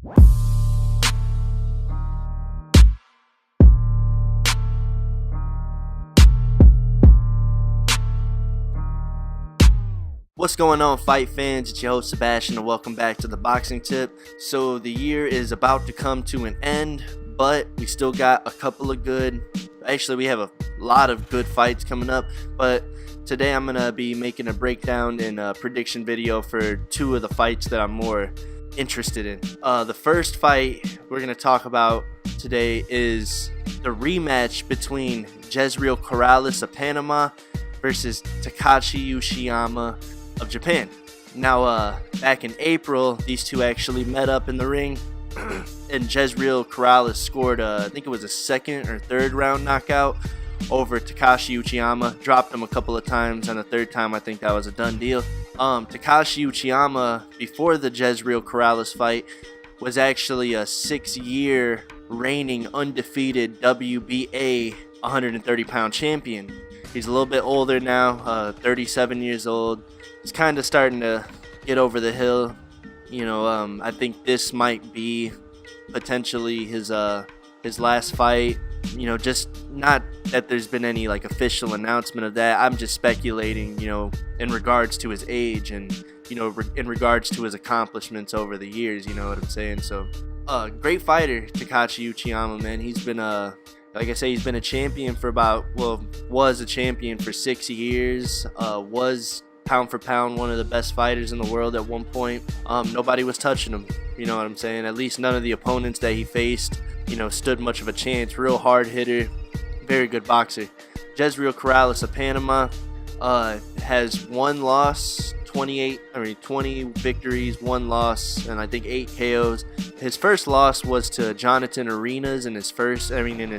What's going on, fight fans? It's your host Sebastian, and welcome back to the Boxing Tip. So the year is about to come to an end, but we still got a couple of we have a lot of good fights coming up. But today I'm gonna be making a breakdown and a prediction video for two of the fights that I'm more interested in. The first fight we're gonna talk about today is the rematch between Jezreel Corrales of Panama versus Takashi Uchyama of Japan. Now, back in April, these two actually met up in the ring, and Jezreel Corrales scored, I think it was a second or third round knockout over Takashi Uchyama. Dropped him a couple of times, and the third time I think that was a done deal. Takashi Uchyama, before the Jezreel Corrales fight, was actually a 6-year reigning undefeated WBA 130-pound champion. He's a little bit older now, 37 years old. He's kind of starting to get over the hill. I think this might be potentially his last fight. Just not that there's been any official announcement of that. I'm just speculating, in regards to his age and, in regards to his accomplishments over the years, you know what I'm saying? So, great fighter, Takashi Uchyama, man. He's been like I say, he's been a champion for was a champion for 6 years, was pound for pound one of the best fighters in the world at one point. Nobody was touching him, you know what I'm saying? At least none of the opponents that he faced, stood much of a chance. Real hard hitter, very good boxer. Jezreel Corrales of Panama has one loss, 20 victories, one loss, and I think 8 KOs. His first loss was to Jonathan Arenas in his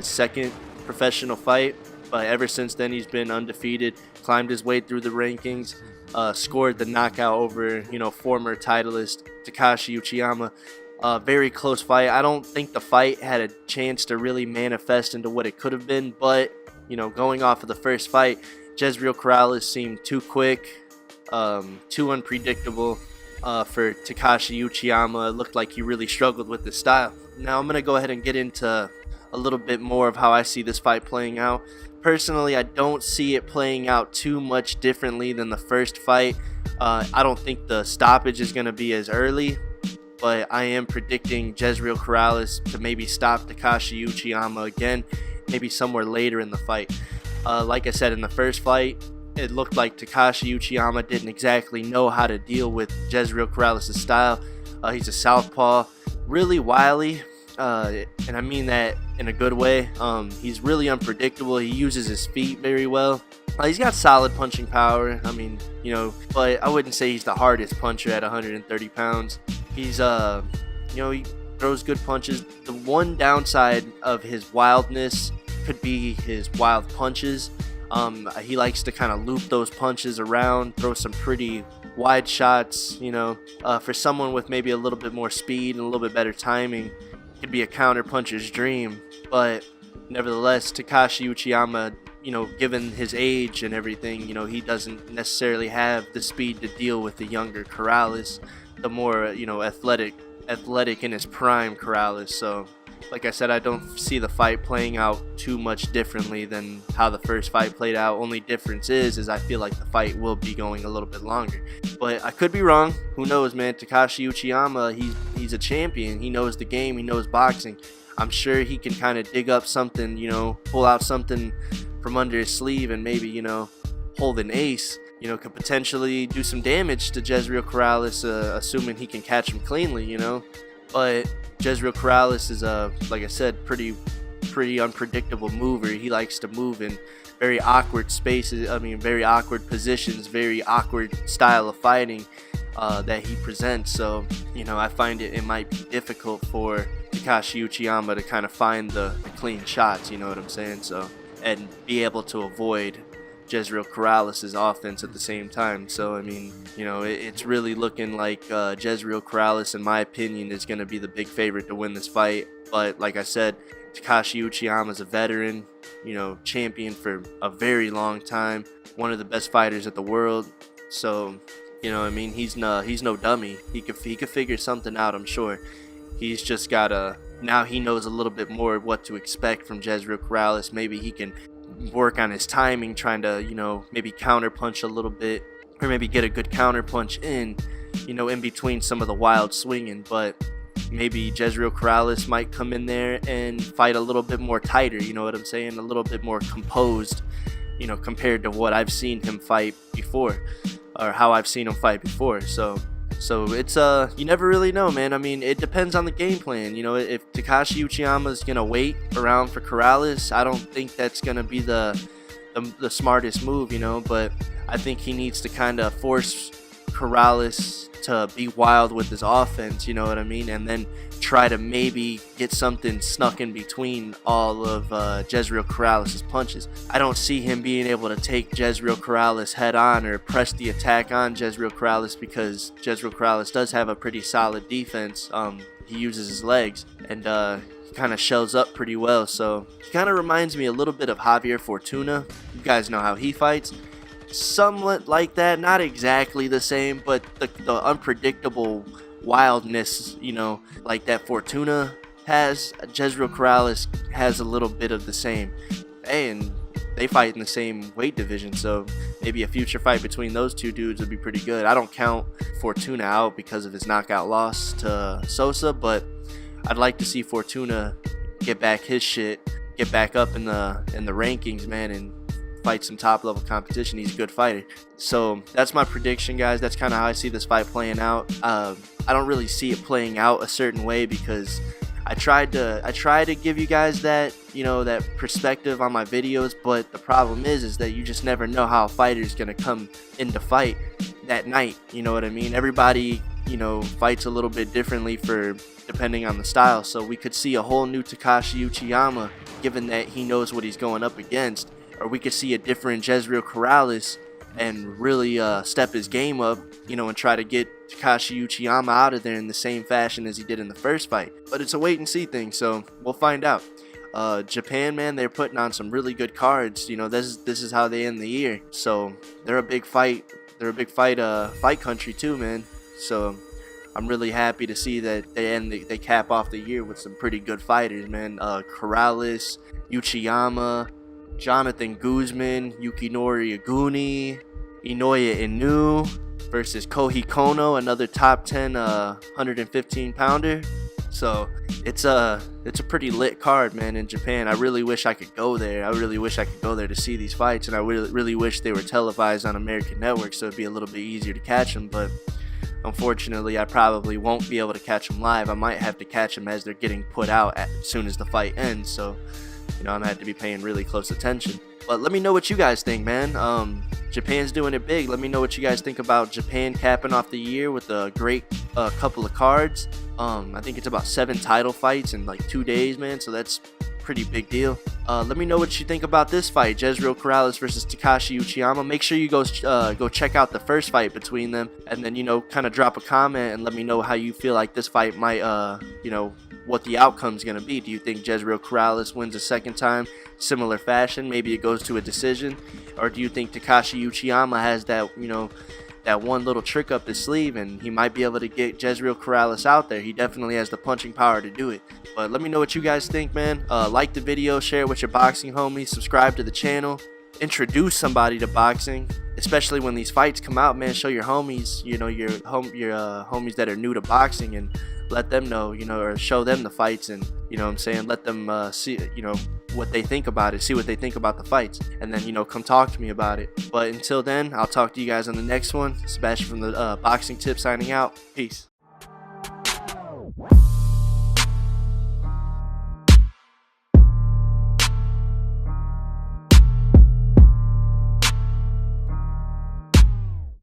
second professional fight, but ever since then he's been undefeated, climbed his way through the rankings, scored the knockout over, former titleist Takashi Uchyama. Very close fight. I don't think the fight had a chance to really manifest into what it could have been, but, going off of the first fight, Jezreel Corrales seemed too quick, too unpredictable for Takashi Uchyama. It looked like he really struggled with his style. Now I'm going to go ahead and get into a little bit more of how I see this fight playing out. Personally, I don't see it playing out too much differently than the first fight. I don't think the stoppage is going to be as early, but I am predicting Jezreel Corrales to maybe stop Takashi Uchyama again, maybe somewhere later in the fight. Like I said, in the first fight, it looked like Takashi Uchyama didn't exactly know how to deal with Jezreel Corrales' style. He's a southpaw, really wily, and I mean that in a good way. He's really unpredictable. He uses his feet very well. He's got solid punching power. But I wouldn't say he's the hardest puncher at 130 pounds. He's, he throws good punches. The one downside of his wildness could be his wild punches. He likes to kind of loop those punches around, throw some pretty wide shots. For someone with maybe a little bit more speed and a little bit better timing, could be a counter puncher's dream. But nevertheless, Takashi Uchyama, given his age and everything, he doesn't necessarily have the speed to deal with the younger Corrales, the more athletic in his prime Corrales. So, like I said, I don't see the fight playing out too much differently than how the first fight played out. Only difference is I feel like the fight will be going a little bit longer. But I could be wrong. Who knows, man? Takashi Uchyama, he's a champion. He knows the game. He knows boxing. I'm sure he can kind of dig up something, pull out something from under his sleeve and maybe, hold an ace. Could potentially do some damage to Jezreel Corrales, assuming he can catch him cleanly, But Jezreel Corrales is, like I said, pretty unpredictable mover. He likes to move in very awkward spaces, very awkward positions, very awkward style of fighting that he presents. So, I find it might be difficult for Takashi Uchyama to kind of find the clean shots, you know what I'm saying? So, and be able to avoid Jezreel Corrales' offense at the same time. So, it's really looking like Jezreel Corrales, in my opinion, is going to be the big favorite to win this fight. But like I said, Takashi Uchyama is a veteran, champion for a very long time, one of the best fighters in the world. So, he's no dummy. He could figure something out, I'm sure. He's just gotta, now he knows a little bit more what to expect from Jezreel Corrales. Maybe he can work on his timing, trying to, maybe counter punch a little bit, or maybe get a good counter punch in between some of the wild swinging. But maybe Jezreel Corrales might come in there and fight a little bit more tighter, you know what I'm saying? A little bit more composed, compared to what I've seen him fight before, or how I've seen him fight before. So it's you never really know, man. I mean, it depends on the game plan. If Takashi Uchiyama is gonna wait around for Corrales, I don't think that's gonna be the smartest move, but I think he needs to kind of force Corrales to be wild with his offense, you know what I mean, and then try to maybe get something snuck in between all of Jezreel Corrales' punches. I don't see him being able to take Jezreel Corrales head on or press the attack on Jezreel Corrales, because Jezreel Corrales does have a pretty solid defense. He uses his legs, and he kind of shells up pretty well. So he kind of reminds me a little bit of Javier Fortuna. You guys know how he fights. Somewhat like that, not exactly the same, but the unpredictable wildness, like that Fortuna has, Jezreel Corrales has a little bit of the same. And they fight in the same weight division, so maybe a future fight between those two dudes would be pretty good. I don't count Fortuna out because of his knockout loss to Sosa, but I'd like to see Fortuna get back his shit, get back up in the rankings, man, and fight some top level competition. He's a good fighter. So that's my prediction, guys. That's kind of how I see this fight playing out. I don't really see it playing out a certain way, because I tried to give you guys that, that perspective on my videos, but the problem is that you just never know how a fighter is gonna come into fight that night. You know what I mean? Everybody, fights a little bit differently depending on the style. So we could see a whole new Takashi Uchiyama, given that he knows what he's going up against. Or we could see a different Jezreel Corrales and really step his game up, and try to get Takashi Uchiyama out of there in the same fashion as he did in the first fight. But it's a wait and see thing, so we'll find out. Japan, man, they're putting on some really good cards. This is how they end the year. So they're a big fight. They're a big fight country too, man. So I'm really happy to see that they cap off the year with some pretty good fighters, man. Corrales, Uchiyama, Jonathan Guzman, Yukinori Aguni, Inoue Inu versus Kohei Kono, another top 10 115 pounder. So it's a pretty lit card, man, in Japan. I really wish I could go there. I really wish I could go there to see these fights, and I really wish they were televised on American networks so it'd be a little bit easier to catch them. But unfortunately, I probably won't be able to catch them live. I might have to catch them as they're getting put out as soon as the fight ends. So I'm gonna have to be paying really close attention. But let me know what you guys think, man. Japan's doing it big. Let me know what you guys think about Japan capping off the year with a great couple of cards. I think it's about 7 title fights in like 2 days, man. So that's a pretty big deal. Let me know what you think about this fight, Jezreel Corrales versus Takashi Uchiyama. Make sure you go check out the first fight between them, and then kind of drop a comment and let me know how you feel like this fight might what the outcome's going to be. Do you think Jezreel Corrales wins a second time, similar fashion? Maybe it goes to a decision. Or do you think Takashi Uchiyama has that, that one little trick up his sleeve and he might be able to get Jezreel Corrales out there? He definitely has the punching power to do it. But let me know what you guys think, man. Like the video, share it with your boxing homies, subscribe to the channel, introduce somebody to boxing, especially when these fights come out, man. Show your homies, your homies that are new to boxing, and let them know, or show them the fights, and let them see, what they think about it, see what they think about the fights, and then come talk to me about it. But until then, I'll talk to you guys on the next one. Sebastian from the Boxing Tip signing out. Peace.